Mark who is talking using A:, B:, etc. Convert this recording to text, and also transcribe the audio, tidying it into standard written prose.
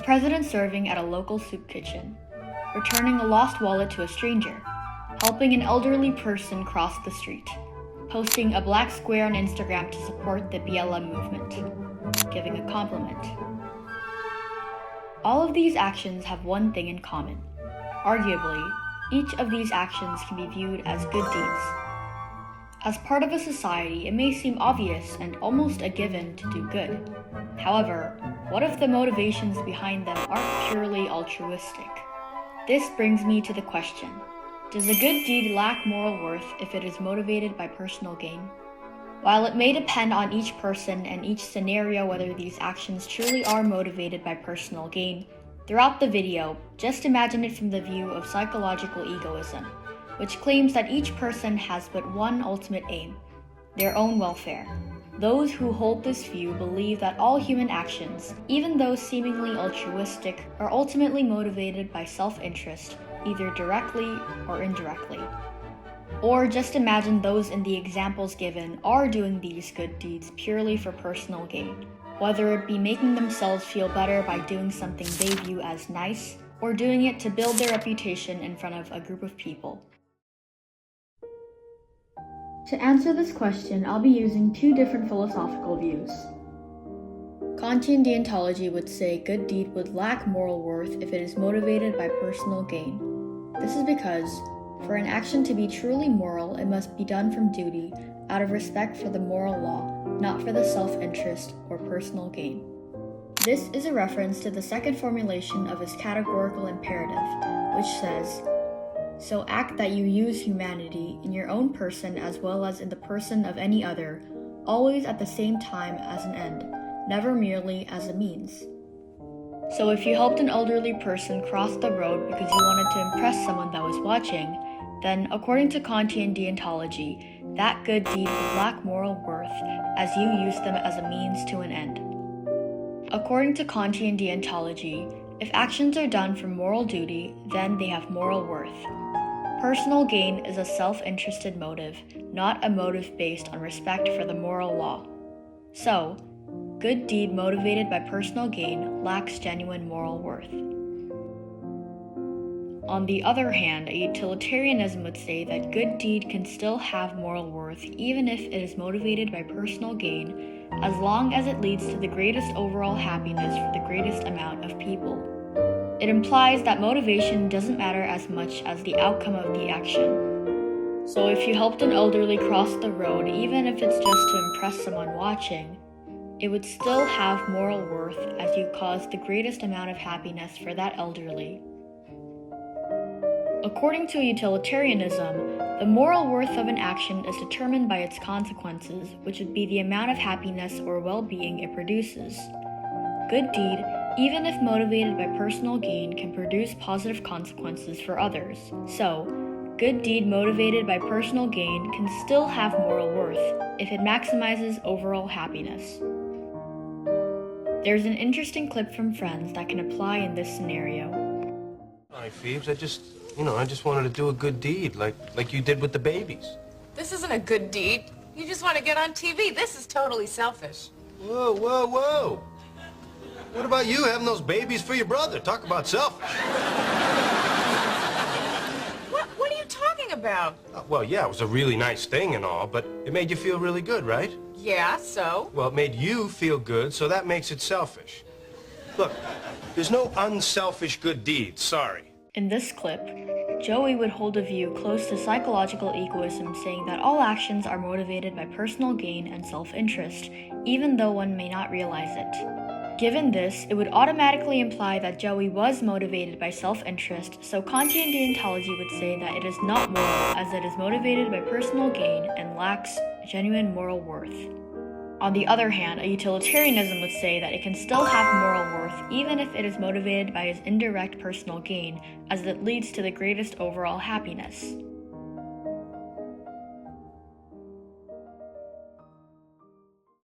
A: president serving at a local soup kitchen, returning a lost wallet to a stranger, helping an elderly person cross the street, posting a black square on Instagram to support the BLM movement, giving a compliment. All of these actions have one thing in common. Arguably, each of these actions can be viewed as good deeds. As part of a society, it may seem obvious and almost a given to do good. However, what if the motivations behind them aren't purely altruistic? This brings me to the question, does a good deed lack moral worth if it is motivated by personal gain? While it may depend on each person and each scenario whether these actions truly are motivated by personal gain, throughout the video, just imagine it from the view of psychological egoism, which claims that each person has but one ultimate aim, their own welfare. Those who hold this view believe that all human actions, even those seemingly altruistic, are ultimately motivated by self-interest, either directly or indirectly. Or just imagine those in the examples given are doing these good deeds purely for personal gain, whether it be making themselves feel better by doing something they view as nice, or doing it to build their reputation in front of a group of people. To answer this question, I'll be using two different philosophical views. Kantian deontology would say good deed would lack moral worth if it is motivated by personal gain. This is because, for an action to be truly moral, it must be done from duty, out of respect for the moral law, not for the self-interest or personal gain. This is a reference to the second formulation of his categorical imperative, which says, "So act that you use humanity in your own person as well as in the person of any other, always at the same time as an end, never merely as a means." So if you helped an elderly person cross the road because you wanted to impress someone that was watching, then according to Kantian deontology, that good deed would lack moral worth as you used them as a means to an end. According to Kantian deontology, if actions are done for moral duty, then they have moral worth. Personal gain is a self-interested motive, not a motive based on respect for the moral law. So, good deed motivated by personal gain lacks genuine moral worth. On the other hand, a utilitarianism would say that good deed can still have moral worth even if it is motivated by personal gain, as long as it leads to the greatest overall happiness for the greatest amount of people. It implies that motivation doesn't matter as much as the outcome of the action. So if you helped an elderly cross the road, even if it's just to impress someone watching, it would still have moral worth as you caused the greatest amount of happiness for that elderly. According to utilitarianism, the moral worth of an action is determined by its consequences, which would be the amount of happiness or well-being it produces. Good deed, even if motivated by personal gain, can produce positive consequences for others. So, good deed motivated by personal gain can still have moral worth if it maximizes overall happiness. There's an interesting clip from Friends that can apply in this scenario.
B: Hi, Phoebes. I just wanted to do a good deed, like you did with the babies.
C: This isn't a good deed. You just want to get on TV. This is totally selfish.
B: Whoa, whoa, whoa. What about you having those babies for your brother? Talk about selfish.
C: What are you talking about?
B: Well, yeah, it was a really nice thing and all, but it made you feel really good, right?
C: Yeah, so?
B: Well, it made you feel good, so that makes it selfish. Look, there's no unselfish good deeds, sorry.
A: In this clip, Joey would hold a view close to psychological egoism, saying that all actions are motivated by personal gain and self-interest, even though one may not realize it. Given this, it would automatically imply that Joey was motivated by self-interest, so Kantian deontology would say that it is not moral as it is motivated by personal gain and lacks genuine moral worth. On the other hand, a utilitarianism would say that it can still have moral worth even if it is motivated by its indirect personal gain, as it leads to the greatest overall happiness.